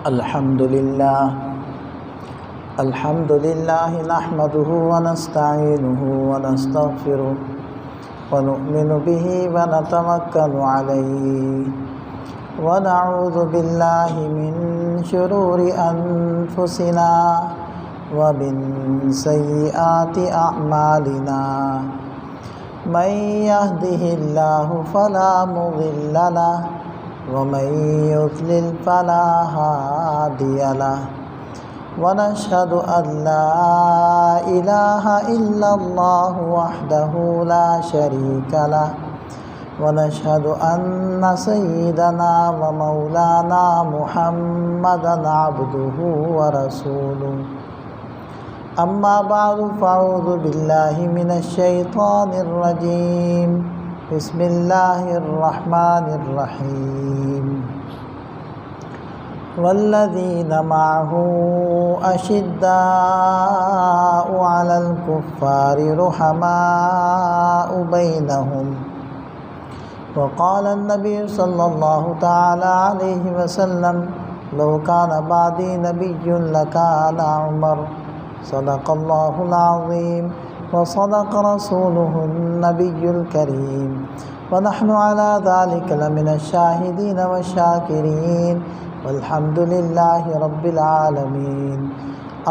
الحمد لله نحمده ونستعينه ونستغفره ونؤمن به ونتوكل عليه ونعوذ بالله من شرور أنفسنا ومن سيئات أعمالنا من يهده الله فلا مضل له ومن يضلل فلا هادي له ونشهد أن لا إله إلا الله وحده لا شريك له ونشهد أن سيدنا ومولانا محمدا عبده ورسوله أما بعد فأعوذ بالله من الشيطان الرجيم بسم الله الرحمن الرحيم والذين معه أشداء على الكفار رحماء بينهم وقال النبي صلى الله تعالى عليه وسلم لو كان بعدي نبي لكان عمر صدق الله العظيم وصدق رسوله النبي الكريم ونحن على ذلك لمن الشاهدين والشاكرين والحمد لله رب العالمين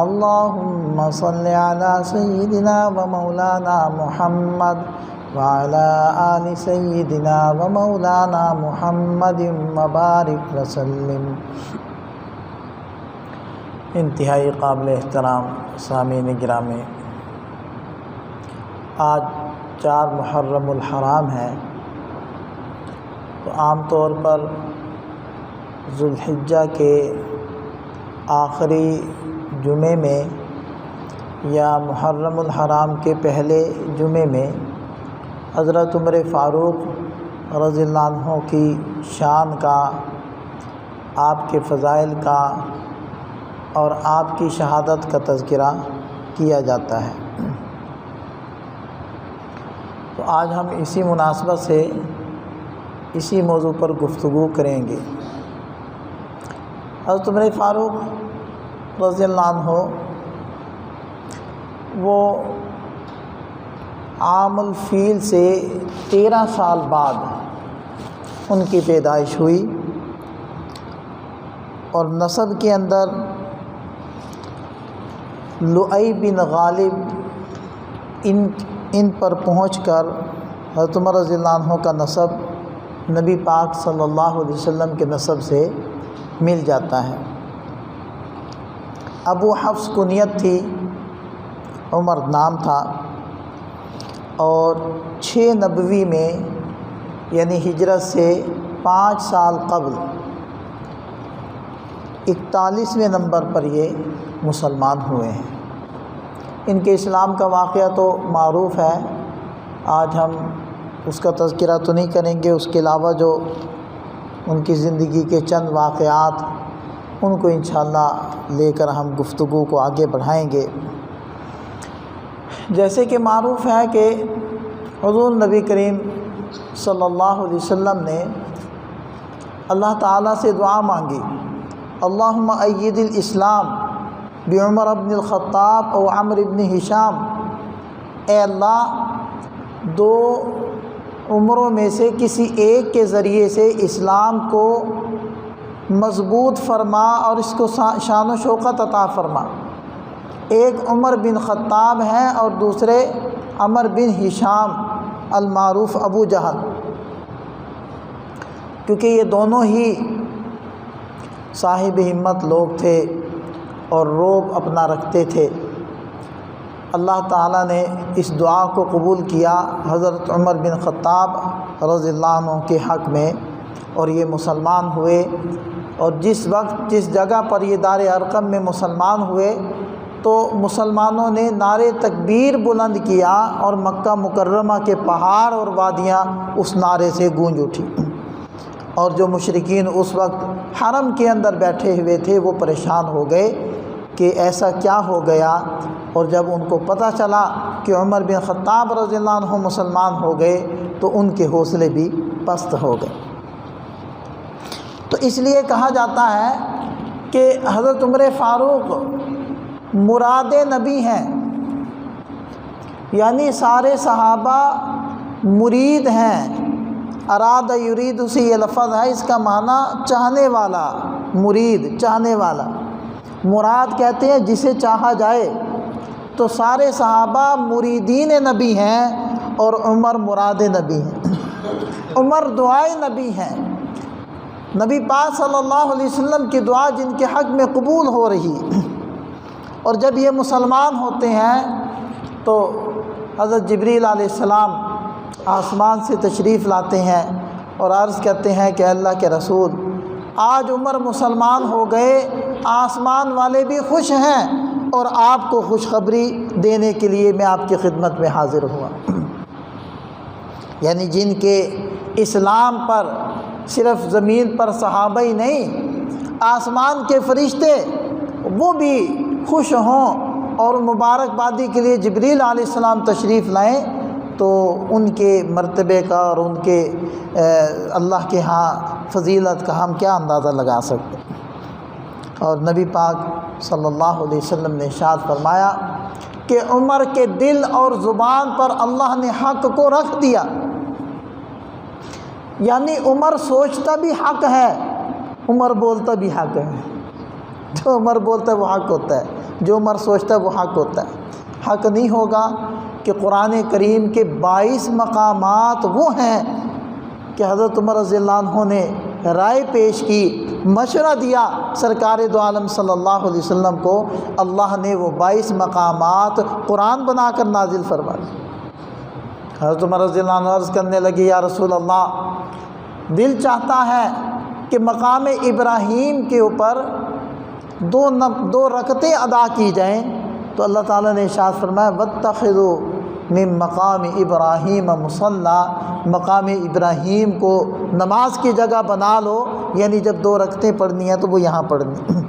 اللهم صل على سيدنا ومولانا محمد وعلى آل سيدنا ومولانا محمد وبارك وسلم۔ انتہائی قابل احترام سامعین گرامی، آج 4 محرم الحرام ہے، تو عام طور پر ذوالحجہ کے آخری جمعے میں یا محرم الحرام کے پہلے جمعے میں حضرت عمر فاروق رضی اللہ عنہ کی شان کا، آپ کے فضائل کا اور آپ کی شہادت کا تذکرہ کیا جاتا ہے۔ تو آج ہم اسی مناسبت سے اسی موضوع پر گفتگو کریں گے۔ حضرت عمر فاروق رضی اللہ عنہ وہ عام الفیل سے 13 سال بعد ان کی پیدائش ہوئی، اور نسب کے اندر لؤی بن غالب ان پر پہنچ کر حضرت عمر رضی اللہ عنہ کا نسب نبی پاک صلی اللہ علیہ وسلم کے نسب سے مل جاتا ہے۔ ابو حفص کنیت تھی، عمر نام تھا، اور 6 نبوی میں یعنی ہجرت سے 5 سال قبل 41ویں نمبر پر یہ مسلمان ہوئے ہیں۔ ان کے اسلام کا واقعہ تو معروف ہے، آج ہم اس کا تذکرہ تو نہیں کریں گے، اس کے علاوہ جو ان کی زندگی کے چند واقعات ان کو انشاءاللہ لے کر ہم گفتگو کو آگے بڑھائیں گے۔ جیسے کہ معروف ہے کہ حضور نبی کریم صلی اللہ علیہ وسلم نے اللہ تعالیٰ سے دعا مانگی، اللہم ایّد الاسلام بعمر ابن الخطاب او عمرو ابن ہشام، اے اللہ 2 عمروں میں سے کسی ایک کے ذریعے سے اسلام کو مضبوط فرما اور اس کو شان و شوکت عطا فرما۔ ایک عمر بن خطاب ہیں اور دوسرے عمرو بن ہشام المعروف ابو جہل، کیونکہ یہ دونوں ہی صاحب ہمت لوگ تھے اور رعب اپنا رکھتے تھے۔ اللہ تعالیٰ نے اس دعا کو قبول کیا حضرت عمر بن خطاب رضی اللہ عنہ کے حق میں، اور یہ مسلمان ہوئے۔ اور جس وقت جس جگہ پر یہ دار ارقم میں مسلمان ہوئے تو مسلمانوں نے نعرے تکبیر بلند کیا، اور مکہ مکرمہ کے پہاڑ اور وادیاں اس نعرے سے گونج اٹھی، اور جو مشرکین اس وقت حرم کے اندر بیٹھے ہوئے تھے وہ پریشان ہو گئے کہ ایسا کیا ہو گیا، اور جب ان کو پتہ چلا کہ عمر بن خطاب رضی اللہ عنہ مسلمان ہو گئے تو ان کے حوصلے بھی پست ہو گئے۔ تو اس لیے کہا جاتا ہے کہ حضرت عمر فاروق مراد نبی ہیں، یعنی سارے صحابہ مرید ہیں۔ اراد یرید سے یہ لفظ ہے، اس کا معنی چاہنے والا، مرید چاہنے والا، مراد کہتے ہیں جسے چاہا جائے۔ تو سارے صحابہ مریدین نبی ہیں اور عمر مراد نبی ہیں، عمر دعائے نبی ہیں، نبی پاک صلی اللہ علیہ وسلم کی دعا جن کے حق میں قبول ہو رہی۔ اور جب یہ مسلمان ہوتے ہیں تو حضرت جبریل علیہ السلام آسمان سے تشریف لاتے ہیں اور عرض کرتے ہیں کہ اللہ کے رسول، آج عمر مسلمان ہو گئے، آسمان والے بھی خوش ہیں اور آپ کو خوشخبری دینے کے لیے میں آپ کی خدمت میں حاضر ہوا۔ یعنی جن کے اسلام پر صرف زمین پر صحابہ ہی نہیں، آسمان کے فرشتے وہ بھی خوش ہوں اور مبارکبادی کے لیے جبریل علیہ السلام تشریف لائیں، تو ان کے مرتبے کا اور ان کے اللہ کے ہاں فضیلت کا ہم کیا اندازہ لگا سکتے ہیں۔ اور نبی پاک صلی اللہ علیہ وسلم نے ارشاد فرمایا کہ عمر کے دل اور زبان پر اللہ نے حق کو رکھ دیا، یعنی عمر سوچتا بھی حق ہے، عمر بولتا بھی حق ہے۔ جو عمر بولتا ہے وہ حق ہوتا ہے، جو عمر سوچتا ہے وہ حق ہوتا ہے۔ حق نہیں ہوگا کہ قرآن کریم کے 22 مقامات وہ ہیں کہ حضرت عمر رضی اللہ عنہ نے رائے پیش کی، مشورہ دیا سرکار دو عالم صلی اللہ علیہ وسلم کو، اللہ نے وہ 22 مقامات قرآن بنا کر نازل فرما دی۔ حضرت عمر رضی اللہ عنہ عرض کرنے لگے، یا رسول اللہ، دل چاہتا ہے کہ مقام ابراہیم کے اوپر دو رکعتیں ادا کی جائیں۔ تو اللہ تعالیٰ نے ارشاد فرمایا، واتخذوا من مقام ابراہیم مصلی، مقام ابراہیم کو نماز کی جگہ بنا لو، یعنی جب 2 رکعتیں پڑھنی ہیں تو وہ یہاں پڑھنی۔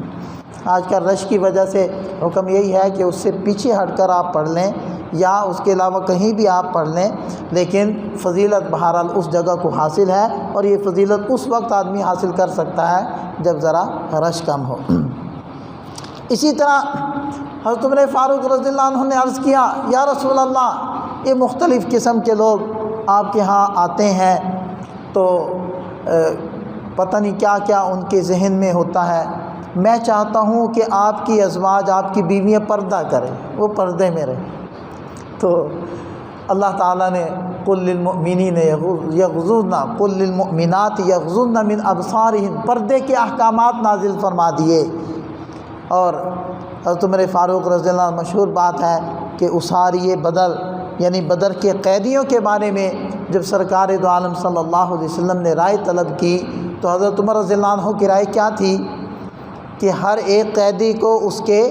آج کل رش کی وجہ سے حکم یہی ہے کہ اس سے پیچھے ہٹ کر آپ پڑھ لیں یا اس کے علاوہ کہیں بھی آپ پڑھ لیں، لیکن فضیلت بہرحال اس جگہ کو حاصل ہے، اور یہ فضیلت اس وقت آدمی حاصل کر سکتا ہے جب ذرا رش کم ہو۔ اسی طرح حضرت عمر فاروق رضی اللہ عنہ نے عرض کیا، یا رسول اللہ، یہ مختلف قسم کے لوگ آپ کے ہاں آتے ہیں تو پتہ نہیں کیا کیا ان کے ذہن میں ہوتا ہے، میں چاہتا ہوں کہ آپ کی ازواج، آپ کی بیویاں پردہ کریں، وہ پردے میں رہیں۔ تو اللہ تعالیٰ نے قل للمؤمنین یغضضن، قل للمؤمنات یغضضن من ابصارہن، پردے کے احکامات نازل فرما دیے۔ اور حضرت عمر فاروق رضی اللہ عنہ مشہور بات ہے کہ اساری بدر، یعنی بدر کے قیدیوں کے بارے میں جب سرکار دو عالم صلی اللہ علیہ وسلم نے رائے طلب کی تو حضرت عمر رضی اللہ عنہ کی رائے کیا تھی کہ ہر ایک قیدی کو اس کے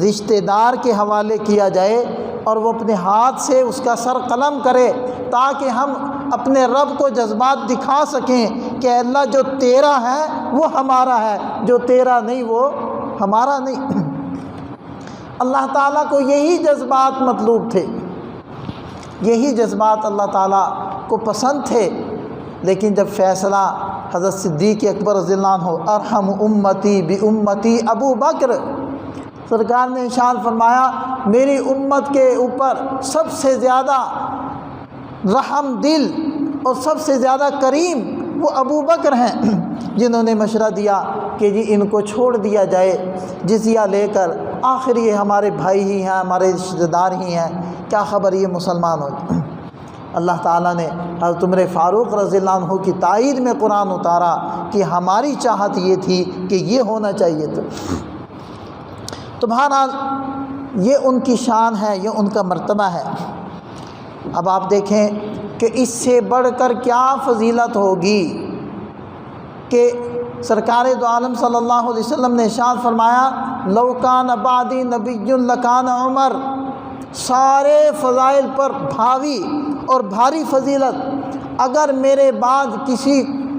رشتہ دار کے حوالے کیا جائے اور وہ اپنے ہاتھ سے اس کا سر قلم کرے، تاکہ ہم اپنے رب کو جذبات دکھا سکیں کہ اللہ جو تیرا ہے وہ ہمارا ہے، جو تیرا نہیں وہ ہمارا نہیں۔ اللہ تعالیٰ کو یہی جذبات مطلوب تھے، یہی جذبات اللہ تعالیٰ کو پسند تھے۔ لیکن جب فیصلہ حضرت صدیق اکبر رضی اللہ عنہ، ارحم امتی بامتی ابو بکر، سرکار نے ارشاد فرمایا میری امت کے اوپر سب سے زیادہ رحم دل اور سب سے زیادہ کریم وہ ابو بکر ہیں، جنہوں نے مشورہ دیا کہ جی ان کو چھوڑ دیا جائے جزیہ لے کر، آخر یہ ہمارے بھائی ہی ہیں، ہمارے رشتہ دار ہی ہیں، کیا خبر یہ مسلمان ہو جائے۔ اللہ تعالیٰ نے حضرت عمر فاروق رضی اللہ عنہ کی تائید میں قرآن اتارا کہ ہماری چاہت یہ تھی کہ یہ ہونا چاہیے تھا۔ تو بہرحال یہ ان کی شان ہے، یہ ان کا مرتبہ ہے۔ اب آپ دیکھیں کہ اس سے بڑھ کر کیا فضیلت ہوگی کہ سرکار دو عالم صلی اللہ علیہ وسلم نے ارشاد فرمایا، لو کان بعدی نبی لکان عمر، سارے فضائل پر بھاوی اور بھاری فضیلت، اگر میرے بعد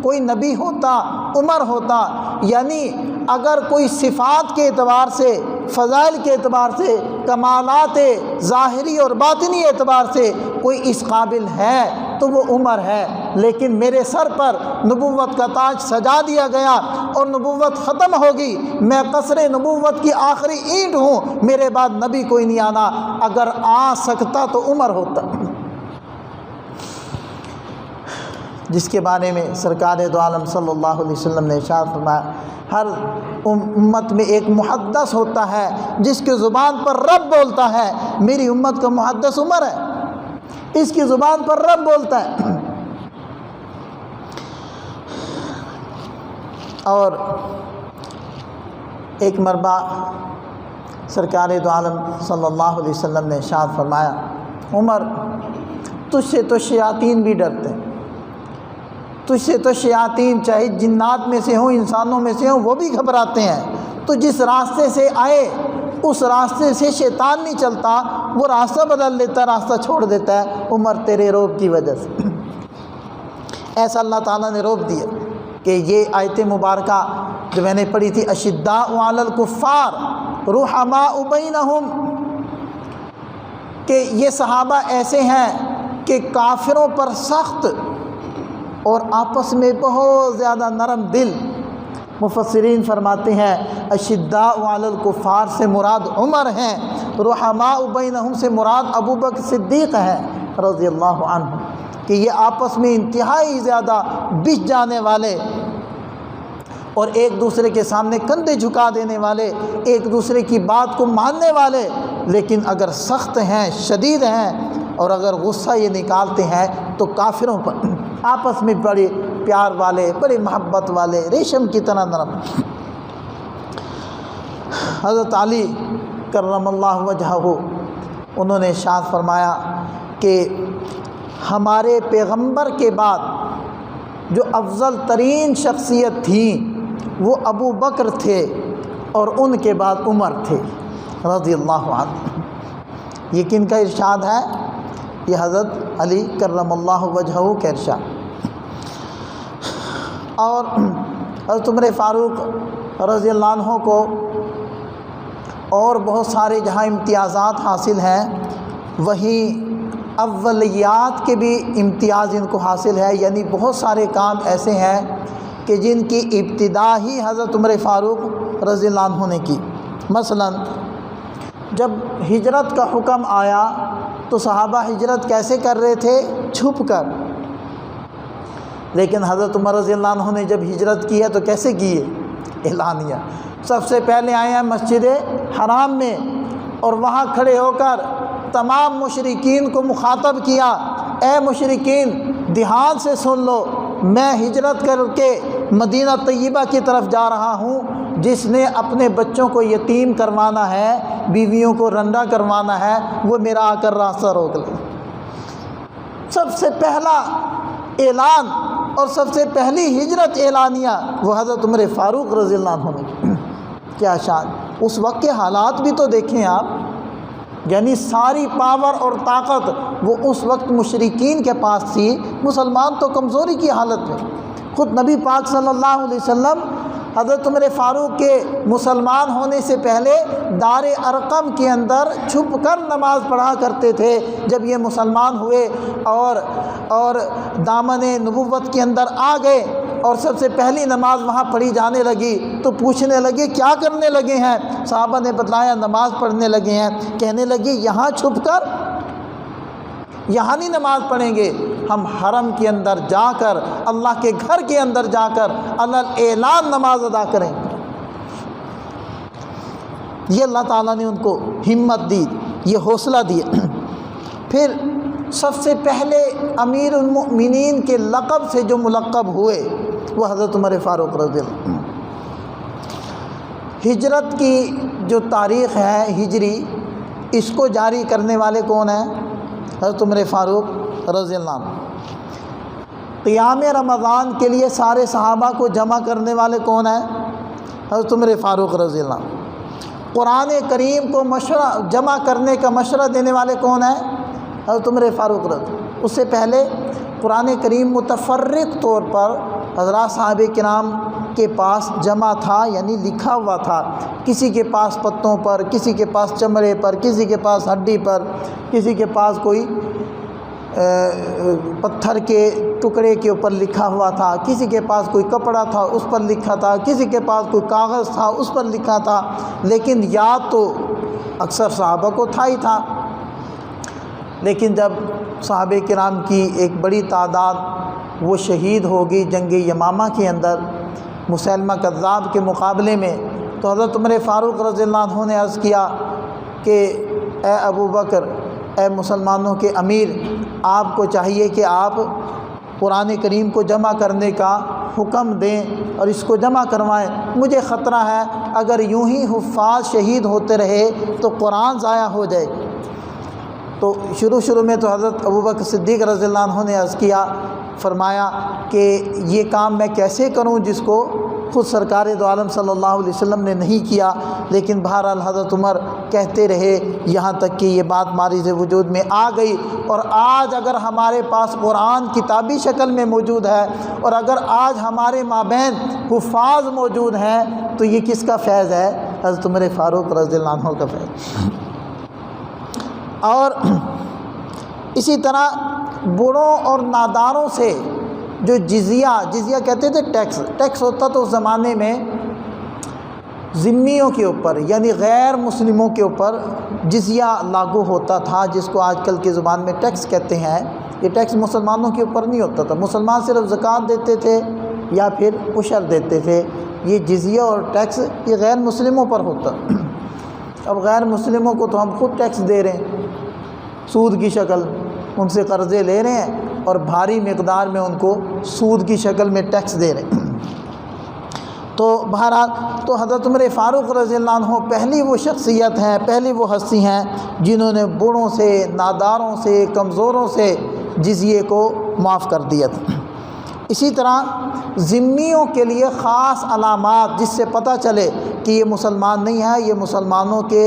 کوئی نبی ہوتا عمر ہوتا، یعنی اگر کوئی صفات کے اعتبار سے، فضائل کے اعتبار سے، کمالات ظاہری اور باطنی اعتبار سے کوئی اس قابل ہے تو وہ عمر ہے، لیکن میرے سر پر نبوت کا تاج سجا دیا گیا اور نبوت ختم ہوگی، میں قصر نبوت کی آخری اینٹ ہوں، میرے بعد نبی کوئی نہیں آنا، اگر آ سکتا تو عمر ہوتا، جس کے بارے میں سرکار دو عالم صلی اللہ علیہ وسلم نے ارشاد فرمایا ہر امت میں ایک محدث ہوتا ہے جس کی زبان پر رب بولتا ہے، میری امت کا محدث عمر ہے، اس کی زبان پر رب بولتا ہے۔ اور ایک مربع سرکار دو عالم صلی اللہ علیہ وسلم نے ارشاد فرمایا عمر تجھ سے تو شیاطین بھی ڈرتے ہیں، تجھ سے تو شیاطین چاہے جنات میں سے ہوں انسانوں میں سے ہوں وہ بھی گھبراتے ہیں، تو جس راستے سے آئے اس راستے سے شیطان نہیں چلتا، وہ راستہ بدل لیتا، راستہ چھوڑ دیتا ہے، عمر تیرے روب کی وجہ سے۔ ایسا اللہ تعالیٰ نے روب دیا کہ یہ آیت مبارکہ جو میں نے پڑھی تھی اشداء علی الکفار رحماء بینہم، کہ یہ صحابہ ایسے ہیں کہ کافروں پر سخت اور آپس میں بہت زیادہ نرم دل۔ مفسرین فرماتے ہیں اشداء علی الکفار سے مراد عمر ہیں، رحماء بینہم سے مراد ابو بکر صدیق ہیں رضی اللہ عنہ، کہ یہ آپس میں انتہائی زیادہ بچ جانے والے اور ایک دوسرے کے سامنے کندھے جھکا دینے والے، ایک دوسرے کی بات کو ماننے والے، لیکن اگر سخت ہیں، شدید ہیں، اور اگر غصہ یہ نکالتے ہیں تو کافروں پر، آپس میں بڑے پیار والے، بڑے محبت والے، ریشم کی طرح نرم۔ حضرت علی کرم اللہ وجہہ انہوں نے ارشاد فرمایا کہ ہمارے پیغمبر کے بعد جو افضل ترین شخصیت تھی وہ ابو بکر تھے اور ان کے بعد عمر تھے رضی اللہ عنہ۔ یہ کن کا ارشاد ہے؟ یہ حضرت علی کرم اللہ وجہہ کا ارشاد۔ اور حضرت عمر فاروق رضی اللہ عنہ کو اور بہت سارے جہاں امتیازات حاصل ہیں وہیں اولیات کے بھی امتیاز ان کو حاصل ہے، یعنی بہت سارے کام ایسے ہیں کہ جن کی ابتدا ہی حضرت عمر فاروق رضی اللہ عنہ نے کی۔ مثلا جب ہجرت کا حکم آیا تو صحابہ ہجرت کیسے کر رہے تھے؟ چھپ کر، لیکن حضرت عمر رضی اللہ عنہ نے جب ہجرت کی ہے تو کیسے کی ہے؟ اعلانیہ۔ سب سے پہلے آئے ہیں مسجد حرام میں اور وہاں کھڑے ہو کر تمام مشرکین کو مخاطب کیا، اے مشرکین دھیان سے سن لو، میں ہجرت کر کے مدینہ طیبہ کی طرف جا رہا ہوں، جس نے اپنے بچوں کو یتیم کروانا ہے، بیویوں کو رنڈا کروانا ہے، وہ میرا آ کر راستہ روک لے۔ سب سے پہلا اعلان اور سب سے پہلی ہجرت اعلانیہ وہ حضرت عمر فاروق رضی اللہ عنہ نے۔ کیا شان! اس وقت کے حالات بھی تو دیکھیں آپ، یعنی ساری پاور اور طاقت وہ اس وقت مشرکین کے پاس تھی، مسلمان تو کمزوری کی حالت میں۔ خود نبی پاک صلی اللہ علیہ وسلم حضرت عمر فاروق کے مسلمان ہونے سے پہلے دار ارقم کے اندر چھپ کر نماز پڑھا کرتے تھے۔ جب یہ مسلمان ہوئے اور دامن نبوت کے اندر آ گئے اور سب سے پہلی نماز وہاں پڑھی جانے لگی تو پوچھنے لگے کیا کرنے لگے ہیں؟ صحابہ نے بتلایا نماز پڑھنے لگے ہیں۔ کہنے لگے یہاں چھپ کر یہاں نہیں نماز پڑھیں گے، ہم حرم کے اندر جا کر، اللہ کے گھر کے اندر جا کر علی اعلان نماز ادا کریں۔ یہ اللہ تعالیٰ نے ان کو ہمت دی، یہ حوصلہ دیا۔ پھر سب سے پہلے امیر المؤمنین کے لقب سے جو ملقب ہوئے وہ حضرت عمر فاروق رضی اللہ عنہ۔ ہجرت کی جو تاریخ ہے ہجری، اس کو جاری کرنے والے کون ہیں؟ حضرت عمر فاروق رضی اللہ عنہ۔ قیام رمضان کے لیے سارے صحابہ کو جمع کرنے والے کون ہیں؟ حضرت عمر فاروق رضی اللہ عنہ۔ قرآن کریم کو جمع کرنے کا مشورہ دینے والے کون ہیں؟ حضرت عمر فاروق رضی اللہ عنہ۔ اس سے پہلے قرآن کریم متفرق طور پر حضرات صحابہ کرام کے پاس جمع تھا، یعنی لکھا ہوا تھا، کسی کے پاس پتوں پر، کسی کے پاس چمڑے پر، کسی کے پاس ہڈی پر، کسی کے پاس کوئی پتھر کے ٹکڑے کے اوپر لکھا ہوا تھا، کسی کے پاس کوئی کپڑا تھا اس پر لکھا تھا، کسی کے پاس کوئی کاغذ تھا اس پر لکھا تھا، لیکن یاد تو اکثر صحابہ کو تھا ہی تھا۔ لیکن جب صحابہ کرام کی ایک بڑی تعداد وہ شہید ہوگی جنگ یمامہ کے اندر مسیلمہ کذاب کے مقابلے میں، تو حضرت عمر فاروق رضی اللہ عنہ نے عرض کیا کہ اے ابو بکر، اے مسلمانوں کے امیر، آپ کو چاہیے کہ آپ قرآن کریم کو جمع کرنے کا حکم دیں اور اس کو جمع کروائیں، مجھے خطرہ ہے اگر یوں ہی حفاظ شہید ہوتے رہے تو قرآن ضائع ہو جائے۔ تو شروع میں تو حضرت ابوبکر صدیق رضی اللہ عنہ نے عرض کیا، فرمایا کہ یہ کام میں کیسے کروں جس کو خود سرکار دو عالم صلی اللہ علیہ وسلم نے نہیں کیا، لیکن بہرحال حضرت عمر کہتے رہے یہاں تک کہ یہ بات ماریز وجود میں آ گئی۔ اور آج اگر ہمارے پاس قرآن کتابی شکل میں موجود ہے اور اگر آج ہمارے مابین حفاظ موجود ہیں تو یہ کس کا فیض ہے؟ حضرت عمر فاروق رضی اللہ عنہ کا فیض۔ اور اسی طرح بوڑھوں اور ناداروں سے جو جزیہ کہتے تھے، ٹیکس ہوتا تو اس زمانے میں ذمیوں کے اوپر یعنی غیر مسلموں کے اوپر جزیہ لاگو ہوتا تھا، جس کو آج کل کی زبان میں ٹیکس کہتے ہیں۔ یہ ٹیکس مسلمانوں کے اوپر نہیں ہوتا تھا، مسلمان صرف زکوٰۃ دیتے تھے یا پھر عشر دیتے تھے۔ یہ جزیہ اور ٹیکس یہ غیر مسلموں پر ہوتا۔ اب غیر مسلموں کو تو ہم خود ٹیکس دے رہے ہیں، سود کی شکل ان سے قرضے لے رہے ہیں اور بھاری مقدار میں ان کو سود کی شکل میں ٹیکس دے رہے ہیں۔ تو بہرحال تو حضرت عمر فاروق رضی اللہ عنہ پہلی وہ شخصیت ہیں، پہلی وہ ہستی ہیں جنہوں نے بوڑھوں سے، ناداروں سے، کمزوروں سے جزیے کو معاف کر دیا تھا۔ اسی طرح ذمیوں کے لیے خاص علامات جس سے پتہ چلے کہ یہ مسلمان نہیں ہے، یہ مسلمانوں کے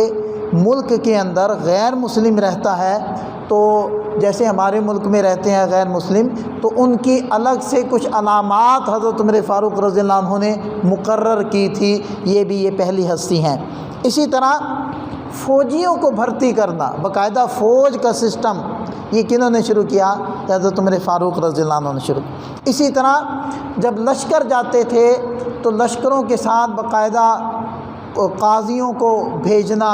ملک کے اندر غیر مسلم رہتا ہے، تو جیسے ہمارے ملک میں رہتے ہیں غیر مسلم، تو ان کی الگ سے کچھ علامات حضرت عمر فاروق رضی اللہ عنہ نے مقرر کی تھی، یہ پہلی ہستی ہیں۔ اسی طرح فوجیوں کو بھرتی کرنا، باقاعدہ فوج کا سسٹم، یہ کنہوں نے شروع کیا؟ حضرت عمر فاروق رضی اللہ عنہ نے شروع کیا۔ اسی طرح جب لشکر جاتے تھے تو لشکروں کے ساتھ باقاعدہ قاضیوں کو بھیجنا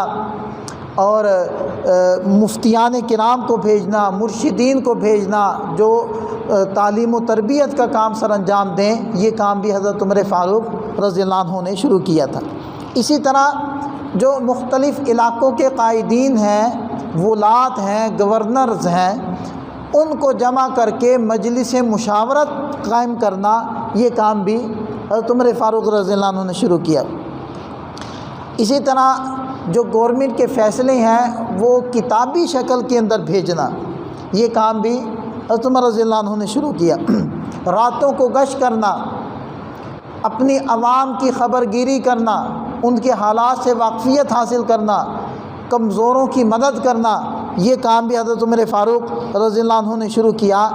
اور مفتیان کرام کو بھیجنا، مرشدین کو بھیجنا جو تعلیم و تربیت کا کام سر انجام دیں، یہ کام بھی حضرت عمر فاروق رضی اللہ عنہ نے شروع کیا تھا۔ اسی طرح جو مختلف علاقوں کے قائدین ہیں، ولات ہیں، گورنرز ہیں، ان کو جمع کر کے مجلس مشاورت قائم کرنا، یہ کام بھی حضرت عمر فاروق رضی اللہ عنہ نے شروع کیا۔ اسی طرح جو گورنمنٹ کے فیصلے ہیں وہ کتابی شکل کے اندر بھیجنا، یہ کام بھی حضرت عمر رضی اللہ عنہ نے شروع کیا۔ راتوں کو گشت کرنا، اپنی عوام کی خبر گیری کرنا، ان کے حالات سے واقفیت حاصل کرنا، کمزوروں کی مدد کرنا، یہ کام بھی حضرت عمر فاروق رضی اللہ عنہ نے شروع کیا۔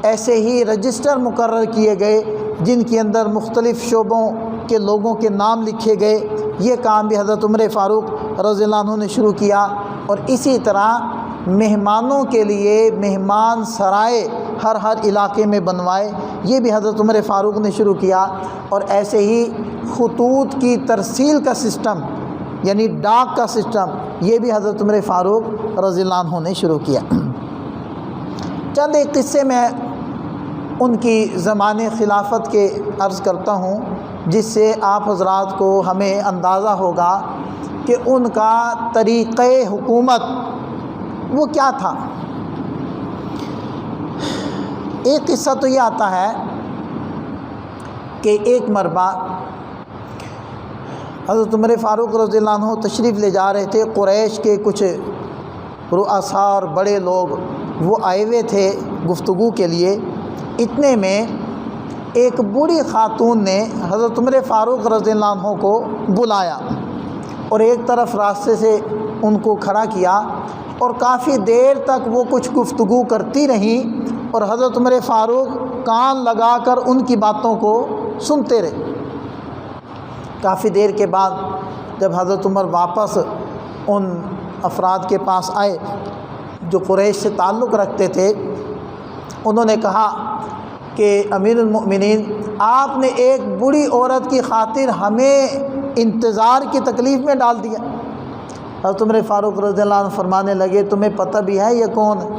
ایسے ہی رجسٹر مقرر کیے گئے جن کے اندر مختلف شعبوں کے لوگوں کے نام لکھے گئے، یہ کام بھی حضرت عمر فاروق رضی اللہ عنہ نے شروع کیا۔ اور اسی طرح مہمانوں کے لیے مہمان سرائے ہر علاقے میں بنوائے، یہ بھی حضرت عمر فاروق نے شروع کیا۔ اور ایسے ہی خطوط کی ترسیل کا سسٹم یعنی ڈاک کا سسٹم، یہ بھی حضرت عمر فاروق رضی اللہ عنہ نے شروع کیا۔ چند ایک قصے میں ان کی زمان خلافت کے عرض کرتا ہوں، جس سے آپ حضرات کو ہمیں اندازہ ہوگا کہ ان کا طریقہ حکومت وہ کیا تھا۔ ایک قصہ تو یہ آتا ہے کہ ایک مربع حضرت عمر فاروق رضی اللہ عنہ تشریف لے جا رہے تھے، قریش کے کچھ رؤساء اور بڑے لوگ وہ آئے ہوئے تھے گفتگو کے لیے۔ اتنے میں ایک بوڑھی خاتون نے حضرت عمر فاروق رضی اللہ عنہ کو بلایا اور ایک طرف راستے سے ان کو کھڑا کیا، اور کافی دیر تک وہ کچھ گفتگو کرتی رہیں اور حضرت عمر فاروق کان لگا کر ان کی باتوں کو سنتے رہے۔ کافی دیر کے بعد جب حضرت عمر واپس ان افراد کے پاس آئے جو قریش سے تعلق رکھتے تھے، انہوں نے کہا کہ امیر المؤمنین، آپ نے ایک بوڑھی عورت کی خاطر ہمیں انتظار کی تکلیف میں ڈال دیا۔ حضرت عمر فاروق رضی اللہ عنہ فرمانے لگے تمہیں پتہ بھی ہے یہ کون ہے؟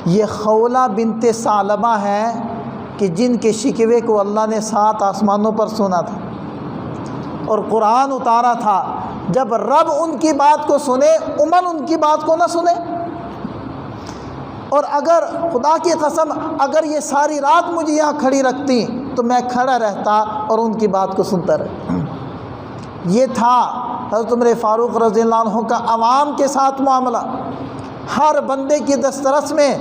یہ خولہ بنت ثعلبہ ہے کہ جن کے شکوے کو اللہ نے 7 آسمانوں پر سنا تھا اور قرآن اتارا تھا۔ جب رب ان کی بات کو سنے، عمر ان کی بات کو نہ سنے۔ اور اگر خدا کی قسم اگر یہ ساری رات مجھے یہاں کھڑی رکھتی تو میں کھڑا رہتا اور ان کی بات کو سنتا رہتا۔ یہ تھا حضرت عمر فاروق رضی اللہ عنہ کا عوام کے ساتھ معاملہ، ہر بندے کی دسترس میں،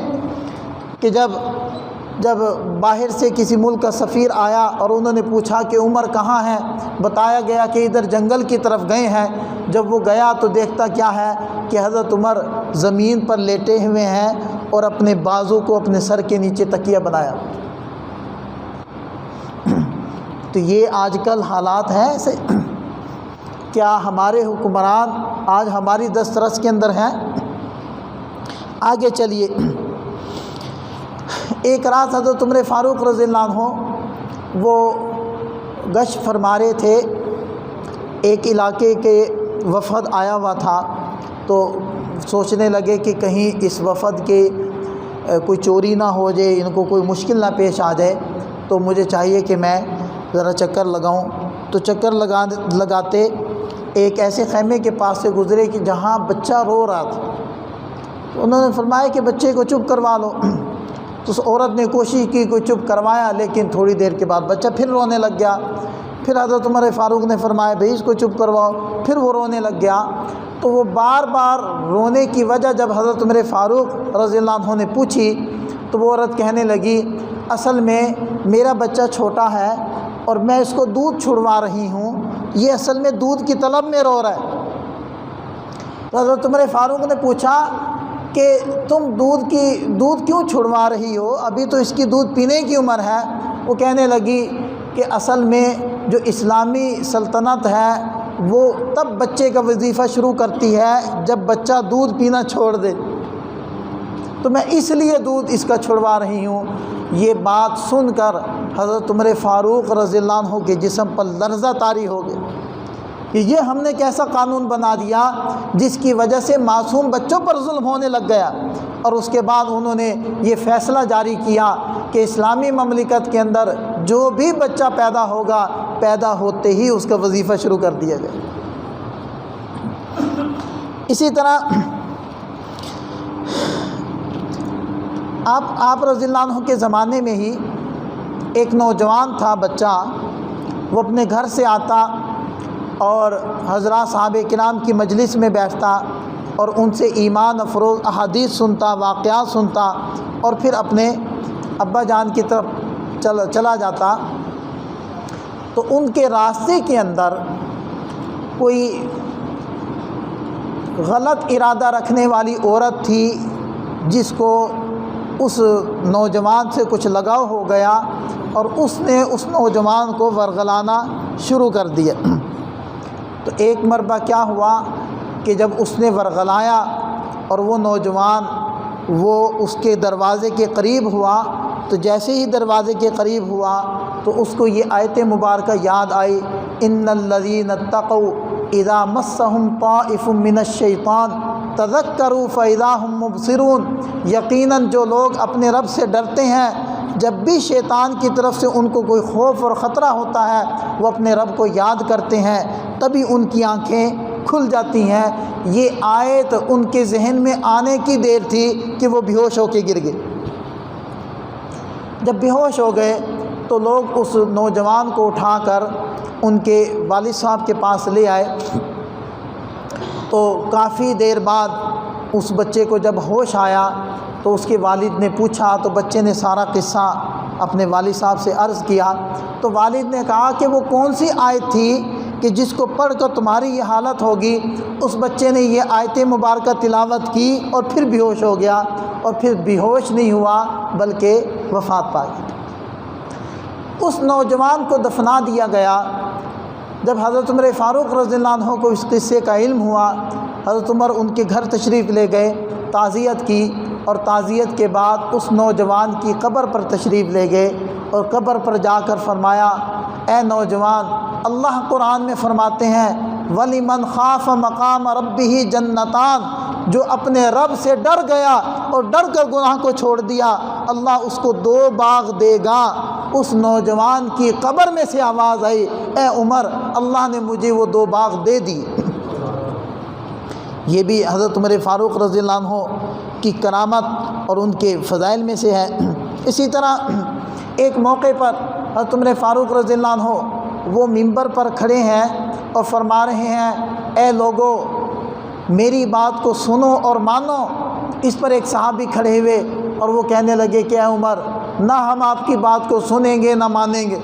کہ جب باہر سے کسی ملک کا سفیر آیا اور انہوں نے پوچھا کہ عمر کہاں ہیں، بتایا گیا کہ ادھر جنگل کی طرف گئے ہیں۔ جب وہ گیا تو دیکھتا کیا ہے کہ حضرت عمر زمین پر لیٹے ہوئے ہیں اور اپنے بازو کو اپنے سر کے نیچے تکیہ بنایا۔ تو یہ آج کل حالات ہیں ایسے۔ کیا ہمارے حکمران آج ہماری دسترس کے اندر ہیں؟ آگے چلیے، ایک رات حضرت عمر فاروق رضی اللہ عنہ وہ گشت فرما رہے تھے، ایک علاقے کے وفد آیا ہوا تھا، تو سوچنے لگے کہ کہیں اس وفد کے کوئی چوری نہ ہو جائے، ان کو کوئی مشکل نہ پیش آ جائے، تو مجھے چاہیے کہ میں ذرا چکر لگاؤں۔ تو چکر لگاتے ایک ایسے خیمے کے پاس سے گزرے کہ جہاں بچہ رو رہا تھا۔ تو انہوں نے فرمایا کہ بچے کو چپ کروا لو۔ تو اس عورت نے کوشش کی، کوئی چپ کروایا، لیکن تھوڑی دیر کے بعد بچہ پھر رونے لگ گیا۔ پھر حضرت عمر فاروق نے فرمایا بھئی اس کو چپ کرواؤ، پھر وہ رونے لگ گیا۔ تو وہ بار بار رونے کی وجہ جب حضرت عمر فاروق رضی اللہ عنہ نے پوچھی تو وہ عورت کہنے لگی اصل میں میرا بچہ چھوٹا ہے اور میں اس کو دودھ چھڑوا رہی ہوں، یہ اصل میں دودھ کی طلب میں رو رہا ہے۔ تو حضرت عمر فاروق نے پوچھا کہ تم دودھ کیوں چھڑوا رہی ہو، ابھی تو اس کی دودھ پینے کی عمر ہے۔ وہ کہنے لگی کہ اصل میں جو اسلامی سلطنت ہے وہ تب بچے کا وظیفہ شروع کرتی ہے جب بچہ دودھ پینا چھوڑ دے، تو میں اس لیے دودھ اس کا چھڑوا رہی ہوں۔ یہ بات سن کر حضرت عمر فاروق رضی اللہ عنہ کے جسم پر لرزہ طاری ہو گیا کہ یہ ہم نے کیسا قانون بنا دیا جس کی وجہ سے معصوم بچوں پر ظلم ہونے لگ گیا۔ اور اس کے بعد انہوں نے یہ فیصلہ جاری کیا کہ اسلامی مملکت کے اندر جو بھی بچہ پیدا ہوگا، پیدا ہوتے ہی اس کا وظیفہ شروع کر دیا جائے۔ اسی طرح آپ رضی اللہ عنہ کے زمانے میں ہی ایک نوجوان تھا بچہ، وہ اپنے گھر سے آتا اور حضرات صحابہ کرام کی مجلس میں بیٹھتا اور ان سے ایمان افروز احادیث سنتا، واقعات سنتا، اور پھر اپنے ابا جان کی طرف چلا جاتا۔ تو ان کے راستے کے اندر کوئی غلط ارادہ رکھنے والی عورت تھی جس کو اس نوجوان سے کچھ لگاؤ ہو گیا اور اس نے اس نوجوان کو ورغلانا شروع کر دیا۔ تو ایک مرتبہ کیا ہوا کہ جب اس نے ورغلایا اور وہ نوجوان وہ اس کے دروازے کے قریب ہوا، تو جیسے ہی دروازے کے قریب ہوا تو اس کو یہ آیت مبارکہ یاد آئی، ان الذین اتقوا اذا مسهم طائف من الشیطان تذکروا فاذا هم مبصرون۔ یقیناً جو لوگ اپنے رب سے ڈرتے ہیں، جب بھی شیطان کی طرف سے ان کو کوئی خوف اور خطرہ ہوتا ہے وہ اپنے رب کو یاد کرتے ہیں، تبھی ان کی آنکھیں کھل جاتی ہیں۔ یہ آیت ان کے ذہن میں آنے کی دیر تھی کہ وہ بے ہوش ہو کے گر گئے۔ جب بے ہوش ہو گئے تو لوگ اس نوجوان کو اٹھا کر ان کے والد صاحب کے پاس لے آئے۔ تو کافی دیر بعد اس بچے کو جب ہوش آیا تو اس کے والد نے پوچھا، تو بچے نے سارا قصہ اپنے والد صاحب سے عرض کیا۔ تو والد نے کہا کہ وہ کون سی آیت تھی کہ جس کو پڑھ کر تمہاری یہ حالت ہوگی؟ اس بچے نے یہ آیت مبارکہ تلاوت کی اور پھر بے ہوش ہو گیا، اور پھر بے ہوش نہیں ہوا بلکہ وفات پا گیا۔ اس نوجوان کو دفنا دیا گیا۔ جب حضرت عمر فاروق رضی اللہ عنہ کو اس قصے کا علم ہوا، حضرت عمر ان کے گھر تشریف لے گئے، تعزیت کی، اور تعزیت کے بعد اس نوجوان کی قبر پر تشریف لے گئے اور قبر پر جا کر فرمایا، اے نوجوان، اللہ قرآن میں فرماتے ہیں وَلِمَنْ خَافَ مَقَامَ رَبِّهِ جَنَّتَانِ، جو اپنے رب سے ڈر گیا اور ڈر کر گناہ کو چھوڑ دیا، اللہ اس کو 2 باغ دے گا۔ اس نوجوان کی قبر میں سے آواز آئی، اے عمر، اللہ نے مجھے وہ 2 باغ دے دی۔ یہ بھی حضرت عمر فاروق رضی اللہ عنہ کی کرامت اور ان کے فضائل میں سے ہے۔ اسی طرح ایک موقع پر حضرت عمر فاروق رضی اللہ عنہ وہ ممبر پر کھڑے ہیں اور فرما رہے ہیں، اے لوگو میری بات کو سنو اور مانو۔ اس پر ایک صحابی کھڑے ہوئے اور وہ کہنے لگے کہ اے عمر، نہ ہم آپ کی بات کو سنیں گے نہ مانیں گے۔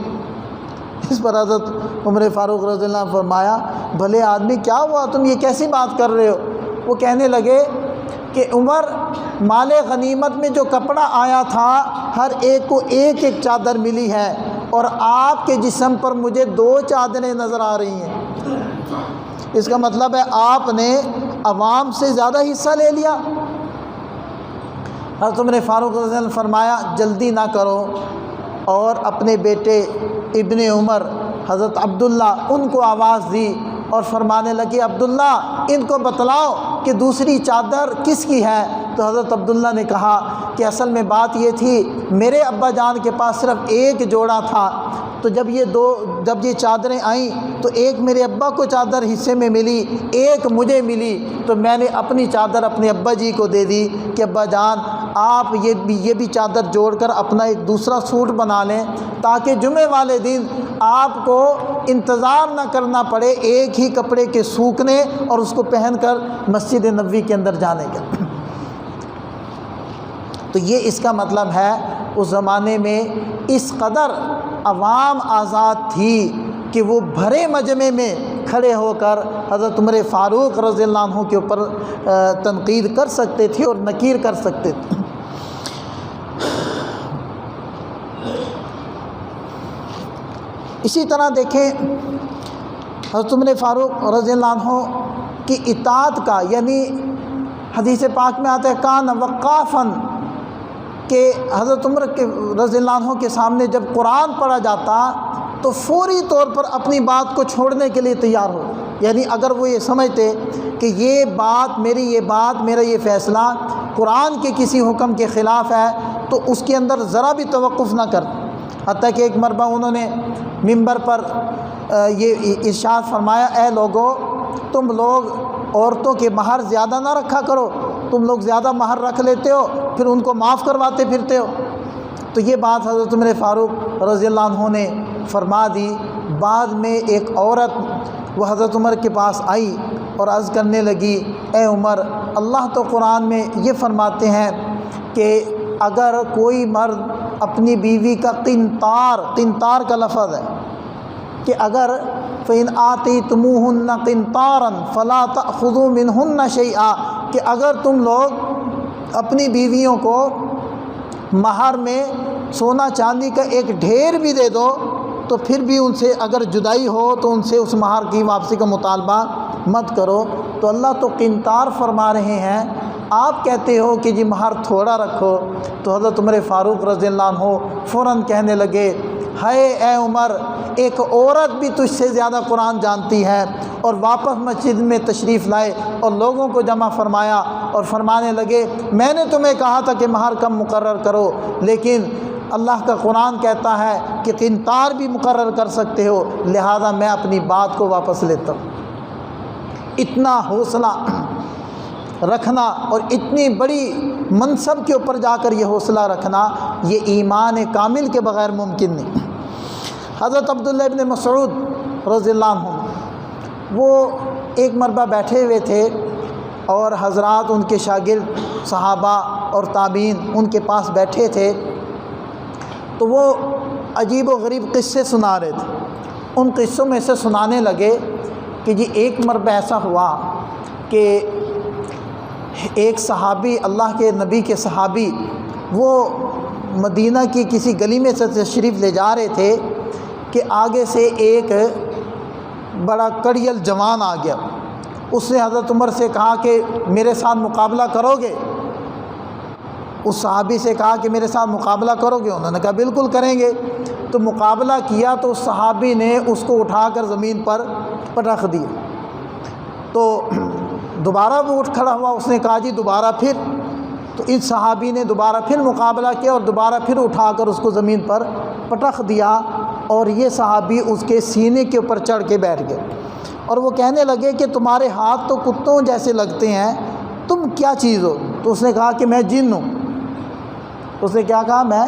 اس پر حضرت عمر فاروق رضی اللہ عنہ فرمایا، بھلے آدمی کیا ہوا، تم یہ کیسی بات کر رہے ہو؟ وہ کہنے لگے کہ عمر، مال غنیمت میں جو کپڑا آیا تھا ہر ایک کو 1 چادر ملی ہے، اور آپ کے جسم پر مجھے 2 چادریں نظر آ رہی ہیں۔ اس کا مطلب ہے آپ نے عوام سے زیادہ حصہ لے لیا۔ حضرت عمر فاروق رضی اللہ عنہ نے فرمایا، جلدی نہ کرو، اور اپنے بیٹے ابن عمر حضرت عبداللہ ان کو آواز دی اور فرمانے لگے، عبداللہ ان کو بتلاؤ کہ دوسری چادر کس کی ہے؟ تو حضرت عبداللہ نے کہا کہ اصل میں بات یہ تھی، میرے ابا جان کے پاس صرف 1 جوڑا تھا، تو جب یہ چادریں آئیں تو 1 میرے ابا کو چادر حصے میں ملی، 1 مجھے ملی، تو میں نے اپنی چادر اپنے ابا جی کو دے دی کہ ابا جان آپ یہ بھی چادر جوڑ کر اپنا ایک دوسرا سوٹ بنا لیں، تاکہ جمعے والے دن آپ کو انتظار نہ کرنا پڑے ایک ہی کپڑے کے سوکھنے اور اس کو پہن کر مسجد نبوی کے اندر جانے کا۔ تو یہ اس کا مطلب ہے اس زمانے میں اس قدر عوام آزاد تھی کہ وہ بھرے مجمع میں کھڑے ہو کر حضرت عمر فاروق رضی اللہ عنہ کے اوپر تنقید کر سکتے تھے اور نکیر کر سکتے تھے۔ اسی طرح دیکھیں حضرت عمر فاروق رضی اللہ عنہ کی اطاعت کا، یعنی حدیث پاک میں آتا ہے کان وقافاً، کہ حضرت عمر رضی اللہ عنہ کے سامنے جب قرآن پڑھا جاتا تو فوری طور پر اپنی بات کو چھوڑنے کے لیے تیار ہو، یعنی اگر وہ یہ سمجھتے کہ یہ بات میرا یہ فیصلہ قرآن کے کسی حکم کے خلاف ہے تو اس کے اندر ذرا بھی توقف نہ کر۔ حتیٰ کہ ایک مرتبہ انہوں نے ممبر پر یہ ارشاد فرمایا، اے لوگو تم لوگ عورتوں کے مہر زیادہ نہ رکھا کرو، تم لوگ زیادہ مہر رکھ لیتے ہو پھر ان کو معاف کرواتے پھرتے ہو۔ تو یہ بات حضرت عمر فاروق رضی اللہ عنہ نے فرما دی۔ بعد میں ایک عورت وہ حضرت عمر کے پاس آئی اور عرض کرنے لگی، اے عمر، اللہ تو قرآن میں یہ فرماتے ہیں کہ اگر کوئی مرد اپنی بیوی کا قنطار کا لفظ ہے کہ اگر فَإِنْ آتَيْتُمُوهُنَّ قِنْطَارًا فَلَا تَأْخُذُوا مِنْهُنَّ شَيْئًا، کہ اگر تم لوگ اپنی بیویوں کو مہر میں سونا چاندی کا ایک ڈھیر بھی دے دو تو پھر بھی ان سے اگر جدائی ہو تو ان سے اس مہر کی واپسی کا مطالبہ مت کرو۔ تو اللہ تو قنطار فرما رہے ہیں، آپ کہتے ہو کہ جی مہر تھوڑا رکھو۔ تو حضرت عمر فاروق رضی اللہ عنہ فوراً کہنے لگے، ہائے اے عمر، ایک عورت بھی تجھ سے زیادہ قرآن جانتی ہے، اور واپس مسجد میں تشریف لائے اور لوگوں کو جمع فرمایا اور فرمانے لگے، میں نے تمہیں کہا تھا کہ مہر کم مقرر کرو، لیکن اللہ کا قرآن کہتا ہے کہ قنطار بھی مقرر کر سکتے ہو، لہذا میں اپنی بات کو واپس لیتا ہوں۔ اتنا حوصلہ رکھنا اور اتنی بڑی منصب کے اوپر جا کر یہ حوصلہ رکھنا، یہ ایمان کامل کے بغیر ممکن نہیں۔ حضرت عبداللہ ابن مسعود رضی اللہ عنہ وہ ایک مرتبہ بیٹھے ہوئے تھے اور حضرات ان کے شاگرد صحابہ اور تابعین ان کے پاس بیٹھے تھے، تو وہ عجیب و غریب قصے سنا رہے تھے۔ ان قصوں میں سے سنانے لگے کہ جی ایک مرتبہ ایسا ہوا کہ ایک صحابی، اللہ کے نبی کے صحابی، وہ مدینہ کی کسی گلی میں سے تشریف لے جا رہے تھے کہ آگے سے ایک بڑا کڑیل جوان آ گیا۔ اس نے حضرت عمر سے کہا کہ میرے ساتھ مقابلہ کرو گے؟ اس صحابی سے کہا کہ میرے ساتھ مقابلہ کرو گے؟ انہوں نے کہا بالکل کریں گے۔ تو مقابلہ کیا تو اس صحابی نے اس کو اٹھا کر زمین پر رکھ دیا۔ تو دوبارہ وہ اٹھ کھڑا ہوا، اس نے کہا جی دوبارہ پھر۔ تو اس صحابی نے دوبارہ پھر مقابلہ کیا اور دوبارہ پھر اٹھا کر اس کو زمین پر پٹخ دیا، اور یہ صحابی اس کے سینے کے اوپر چڑھ کے بیٹھ گئے، اور وہ کہنے لگے کہ تمہارے ہاتھ تو کتوں جیسے لگتے ہیں، تم کیا چیز ہو؟ تو اس نے کہا کہ میں جن ہوں۔ اس نے کیا کہا؟ میں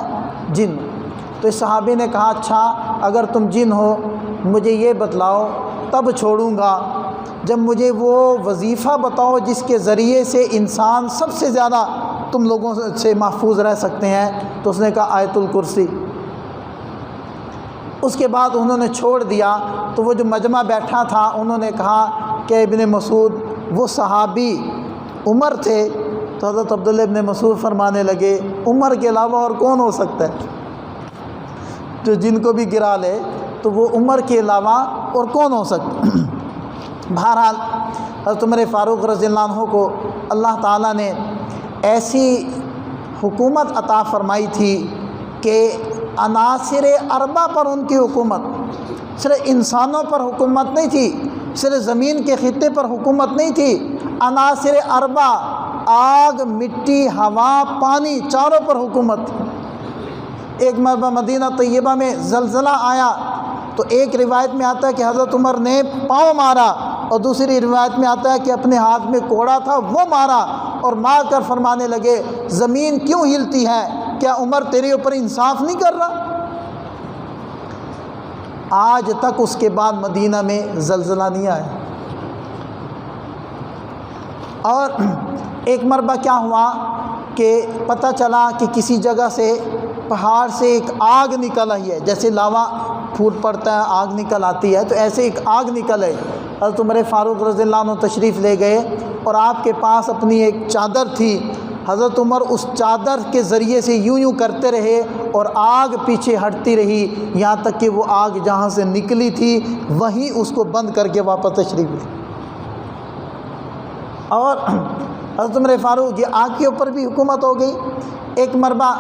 جن ہوں۔ تو اس صحابی نے کہا اچھا اگر تم جن ہو مجھے یہ بتلاؤ، تب چھوڑوں گا جب مجھے وہ وظیفہ بتاؤ جس کے ذریعے سے انسان سب سے زیادہ تم لوگوں سے محفوظ رہ سکتے ہیں۔ تو اس نے کہا آیت الکرسی۔ اس کے بعد انہوں نے چھوڑ دیا۔ تو وہ جو مجمع بیٹھا تھا انہوں نے کہا کہ ابن مسعود وہ صحابی عمر تھے؟ تو حضرت عبداللہ ابن مسعود فرمانے لگے عمر کے علاوہ اور کون ہو سکتا ہے؟ جو جن کو بھی گرا لے تو وہ عمر کے علاوہ اور کون ہو سکتا ہے؟ بہرحال حضرت عمر فاروق رضی اللہ عنہ کو اللہ تعالیٰ نے ایسی حکومت عطا فرمائی تھی کہ عناصر اربع پر ان کی حکومت، صرف انسانوں پر حکومت نہیں تھی، صرف زمین کے خطے پر حکومت نہیں تھی، عناصر اربع آگ، مٹی، ہوا، پانی، چاروں پر حکومت تھی۔ ایک مرتبہ مدینہ طیبہ میں زلزلہ آیا تو ایک روایت میں آتا ہے کہ حضرت عمر نے پاؤں مارا، اور دوسری روایت میں آتا ہے کہ اپنے ہاتھ میں کوڑا تھا وہ مارا، اور مار کر فرمانے لگے زمین کیوں ہلتی ہے؟ کیا عمر تیرے اوپر انصاف نہیں کر رہا؟ آج تک اس کے بعد مدینہ میں زلزلہ نہیں آیا۔ اور ایک مرتبہ کیا ہوا کہ پتہ چلا کہ کسی جگہ سے پہاڑ سے ایک آگ نکل آئی ہے، جیسے لاوا پھوٹ پڑتا ہے آگ نکل آتی ہے، تو ایسے ایک آگ نکل آئی۔ حضرت عمر فاروق رضی اللہ عنہ تشریف لے گئے، اور آپ کے پاس اپنی ایک چادر تھی۔ حضرت عمر اس چادر کے ذریعے سے یوں کرتے رہے، اور آگ پیچھے ہٹتی رہی، یہاں تک کہ وہ آگ جہاں سے نکلی تھی وہیں اس کو بند کر کے واپس تشریف لے۔ اور حضرت عمر فاروق یہ آگ کے اوپر بھی حکومت ہو گئی۔ ایک مرتبہ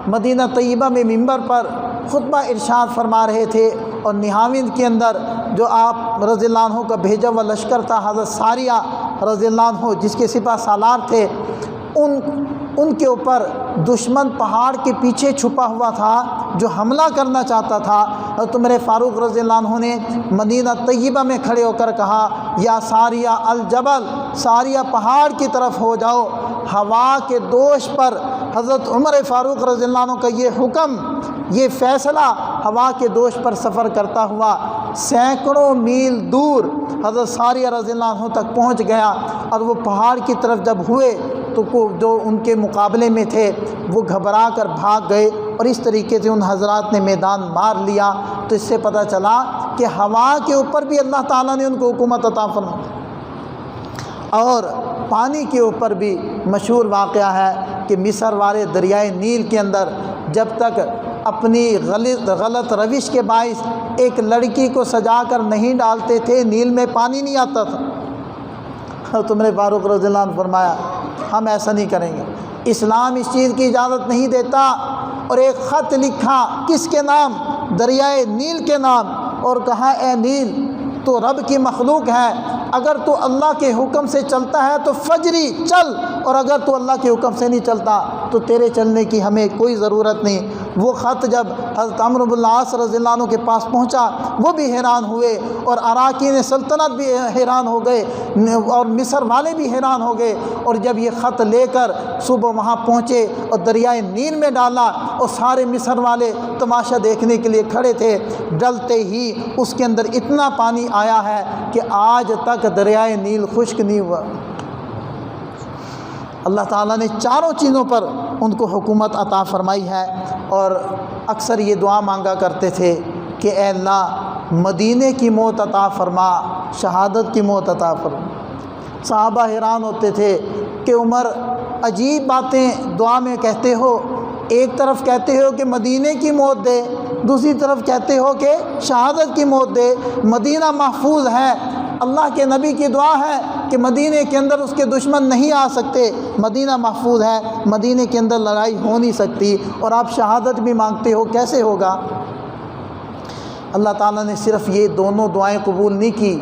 مدینہ طیبہ میں منبر پر خطبہ ارشاد فرما رہے تھے، اور نہاوند کے اندر جو آپ رضی اللہ عنہ کا بھیجا ہوا لشکر تھا، حضرت ساریہ رضی اللہ عنہ جس کے سپہ سالار تھے، ان کے اوپر دشمن پہاڑ کے پیچھے چھپا ہوا تھا جو حملہ کرنا چاہتا تھا۔ حضرت عمر فاروق رضی اللہ عنہ نے مدینہ طیبہ میں کھڑے ہو کر کہا یا ساریہ الجبل، ساریہ پہاڑ کی طرف ہو جاؤ۔ ہوا کے دوش پر حضرت عمر فاروق رضی اللہ عنہ کا یہ حکم، یہ فیصلہ ہوا کے دوش پر سفر کرتا ہوا سینکڑوں میل دور حضرت ساریہ رضی اللہ عنہ تک پہنچ گیا، اور وہ پہاڑ کی طرف جب ہوئے تو جو ان کے مقابلے میں تھے وہ گھبرا کر بھاگ گئے، اور اس طریقے سے ان حضرات نے میدان مار لیا۔ تو اس سے پتہ چلا کہ ہوا کے اوپر بھی اللہ تعالیٰ نے ان کو حکومت عطا فرمائی، اور پانی کے اوپر بھی مشہور واقعہ ہے کہ مصر والے دریائے نیل کے اندر جب تک اپنی غلط روش کے باعث ایک لڑکی کو سجا کر نہیں ڈالتے تھے نیل میں پانی نہیں آتا تھا۔ حضرت عمر فاروق رضی اللہ عنہ فرمایا ہم ایسا نہیں کریں گے، اسلام اس چیز کی اجازت نہیں دیتا، اور ایک خط لکھا کس کے نام؟ دریائے نیل کے نام، اور کہا اے نیل تو رب کی مخلوق ہے، اگر تو اللہ کے حکم سے چلتا ہے تو فجری چل، اور اگر تو اللہ کے حکم سے نہیں چلتا تو تیرے چلنے کی ہمیں کوئی ضرورت نہیں۔ وہ خط جب حضرت عمرو بن العاص رضی اللہ عنہ کے پاس پہنچا وہ بھی حیران ہوئے، اور اراکین سلطنت بھی حیران ہو گئے، اور مصر والے بھی حیران ہو گئے، اور جب یہ خط لے کر صبح وہاں پہنچے اور دریائے نیل میں ڈالا، اور سارے مصر والے تماشا دیکھنے کے لیے کھڑے تھے، ڈلتے ہی اس کے اندر اتنا پانی آیا ہے کہ آج تک دریائے نیل خشک نہیں ہوا۔ اللہ تعالیٰ نے چاروں چیزوں پر ان کو حکومت عطا فرمائی ہے، اور اکثر یہ دعا مانگا کرتے تھے کہ اے اللہ مدینے کی موت عطا فرما، شہادت کی موت عطا فرما۔ صحابہ حیران ہوتے تھے کہ عمر عجیب باتیں دعا میں کہتے ہو، ایک طرف کہتے ہو کہ مدینے کی موت دے، دوسری طرف کہتے ہو کہ شہادت کی موت دے، مدینہ محفوظ ہے، اللہ کے نبی کی دعا ہے کہ مدینے کے اندر اس کے دشمن نہیں آ سکتے، مدینہ محفوظ ہے، مدینے کے اندر لڑائی ہو نہیں سکتی، اور آپ شہادت بھی مانگتے ہو، کیسے ہوگا؟ اللہ تعالیٰ نے صرف یہ دونوں دعائیں قبول نہیں کی،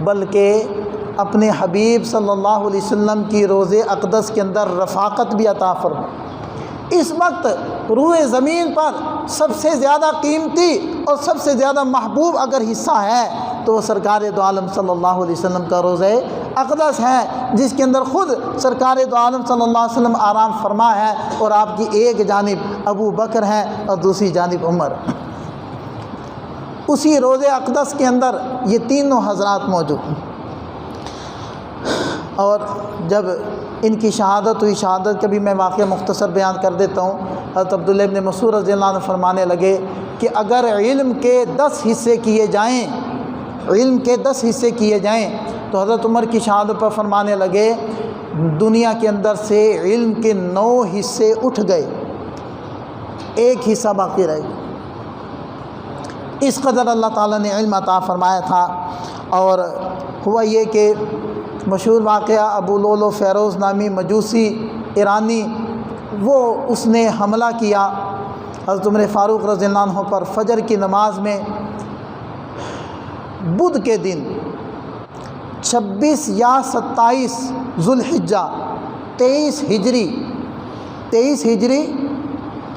بلکہ اپنے حبیب صلی اللہ علیہ وسلم کی روض اقدس کے اندر رفاقت بھی عطا فرمائی۔ اس وقت روئے زمین پر سب سے زیادہ قیمتی اور سب سے زیادہ محبوب اگر حصہ ہے تو وہ سرکار دو عالم صلی اللہ علیہ وسلم کا روضہ اقدس ہے، جس کے اندر خود سرکار دو عالم صلی اللہ علیہ وسلم آرام فرما ہے، اور آپ کی ایک جانب ابو بکر ہے اور دوسری جانب عمر۔ اسی روض اقدس کے اندر یہ تینوں حضرات موجود ہیں، اور جب ان کی شہادت ہوئی، شہادت کا بھی میں واقعہ مختصر بیان کر دیتا ہوں۔ حضرت عبداللہ ابن مسعود رضی اللہ عنہ فرمانے لگے کہ اگر علم کے 10 حصے کیے جائیں، علم کے 10 حصے کیے جائیں، تو حضرت عمر کی شہادت پر فرمانے لگے دنیا کے اندر سے علم کے 9 حصے اٹھ گئے، ایک حصہ باقی رہ گیا۔ اس قدر اللہ تعالیٰ نے علم عطا فرمایا تھا۔ اور ہوا یہ کہ مشہور واقعہ ابو لولو فیروز نامی مجوسی ایرانی، وہ اس نے حملہ کیا حضرت عمر فاروق رضی اللہ عنہ پر فجر کی نماز میں، بدھ کے دن 26 یا 27 ذوالحجہ 23 ہجری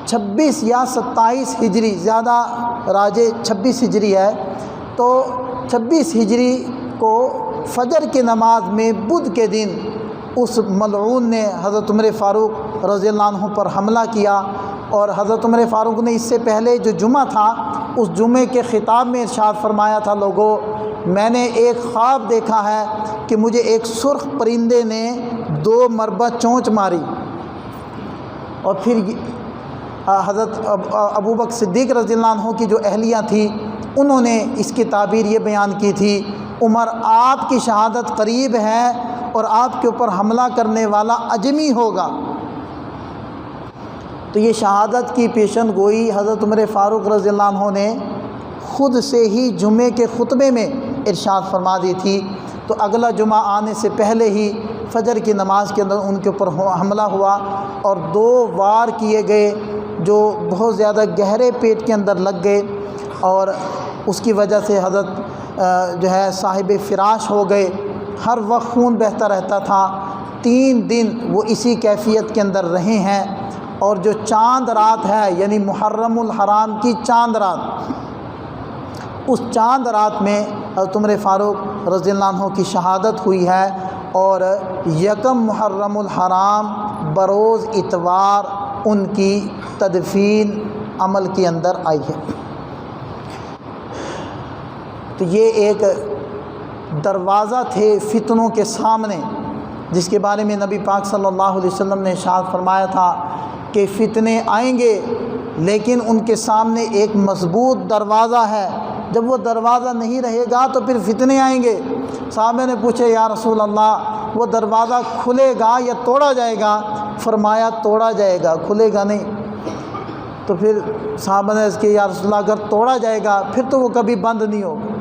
26 یا 27 ہجری، زیادہ راجے 26 ہجری ہے، تو 26 ہجری کو فجر کی نماز میں بدھ کے دن اس ملعون نے حضرت عمر فاروق رضی اللہ عنہ پر حملہ کیا۔ اور حضرت عمر فاروق نے اس سے پہلے جو جمعہ تھا، اس جمعے کے خطاب میں ارشاد فرمایا تھا، لوگوں میں نے ایک خواب دیکھا ہے کہ مجھے ایک سرخ پرندے نے 2 مربع چونچ ماری، اور پھر حضرت ابوبکر صدیق رضی اللہ عنہ کی جو اہلیہ تھی، انہوں نے اس کی تعبیر یہ بیان کی تھی، عمر آپ کی شہادت قریب ہے اور آپ کے اوپر حملہ کرنے والا اجمی ہوگا۔ تو یہ شہادت کی پیشن گوئی حضرت عمر فاروق رضی اللہ عنہ نے خود سے ہی جمعے کے خطبے میں ارشاد فرما دی تھی۔ تو اگلا جمعہ آنے سے پہلے ہی فجر کی نماز کے اندر ان کے اوپر حملہ ہوا، اور 2 وار کیے گئے جو بہت زیادہ گہرے پیٹ کے اندر لگ گئے، اور اس کی وجہ سے حضرت جو ہے صاحب فراش ہو گئے، ہر وقت خون بہتا رہتا تھا۔ 3 دن وہ اسی کیفیت کے اندر رہے ہیں، اور جو چاند رات ہے یعنی محرم الحرام کی چاند رات، اس چاند رات میں حضرت عمر فاروق رضی اللہ عنہ کی شہادت ہوئی ہے، اور 1 محرم الحرام بروز اتوار ان کی تدفین عمل کے اندر آئی ہے۔ تو یہ ایک دروازہ تھے فتنوں کے سامنے، جس کے بارے میں نبی پاک صلی اللہ علیہ وسلم نے ارشاد فرمایا تھا کہ فتنے آئیں گے، لیکن ان کے سامنے ایک مضبوط دروازہ ہے، جب وہ دروازہ نہیں رہے گا تو پھر فتنے آئیں گے۔ صحابہ نے پوچھے یا رسول اللہ وہ دروازہ کھلے گا یا توڑا جائے گا؟ فرمایا توڑا جائے گا، کھلے گا نہیں۔ تو پھر صحابہ نے اس کے یا رسول اللہ اگر توڑا جائے گا پھر تو وہ کبھی بند نہیں ہوگا۔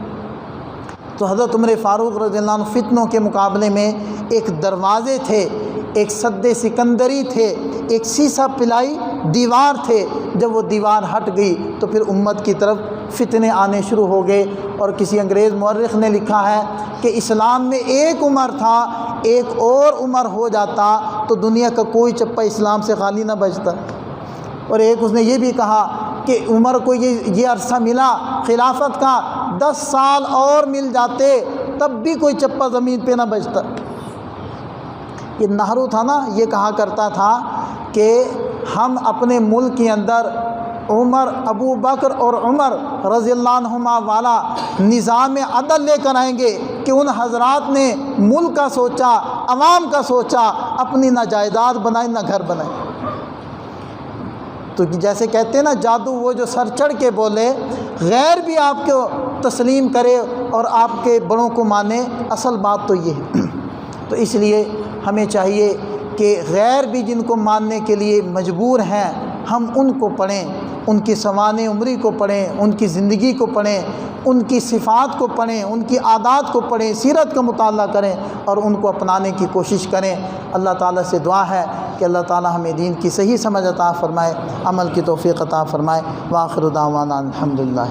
تو حضرت عمر فاروق رضی اللہ عنہ فتنوں کے مقابلے میں ایک دروازے تھے، ایک سد سکندری تھے، ایک سیسا پلائی دیوار تھے۔ جب وہ دیوار ہٹ گئی تو پھر امت کی طرف فتنے آنے شروع ہو گئے۔ اور کسی انگریز مورخ نے لکھا ہے کہ اسلام میں ایک عمر تھا، ایک اور عمر ہو جاتا تو دنیا کا کوئی چپا اسلام سے خالی نہ بچتا۔ اور ایک اس نے یہ بھی کہا کہ عمر کو یہ عرصہ ملا خلافت کا، 10 سال اور مل جاتے تب بھی کوئی چپا زمین پہ نہ بچتا۔ یہ نہرو تھا نا، یہ کہا کرتا تھا کہ ہم اپنے ملک کے اندر عمر، ابو بکر اور عمر رضی اللہ عنہما والا نظام عدل لے کر آئیں گے کہ ان حضرات نے ملک کا سوچا، عوام کا سوچا، اپنی نہ جائیداد بنائی نہ گھر بنائے۔ تو جیسے کہتے ہیں نا جادو، وہ جو سر چڑھ کے بولے، غیر بھی آپ کو تسلیم کرے اور آپ کے بڑوں کو مانے، اصل بات تو یہ ہے۔ تو اس لیے ہمیں چاہیے کہ غیر بھی جن کو ماننے کے لیے مجبور ہیں ہم ان کو پڑھیں، ان کی سوانح عمری کو پڑھیں، ان کی زندگی کو پڑھیں، ان کی صفات کو پڑھیں، ان کی عادات کو پڑھیں، سیرت کا مطالعہ کریں اور ان کو اپنانے کی کوشش کریں۔ اللہ تعالیٰ سے دعا ہے کہ اللہ تعالیٰ ہمیں دین کی صحیح سمجھ عطا فرمائے، عمل کی توفیق عطا فرمائے۔ وآخر دعوانا الحمدللہ۔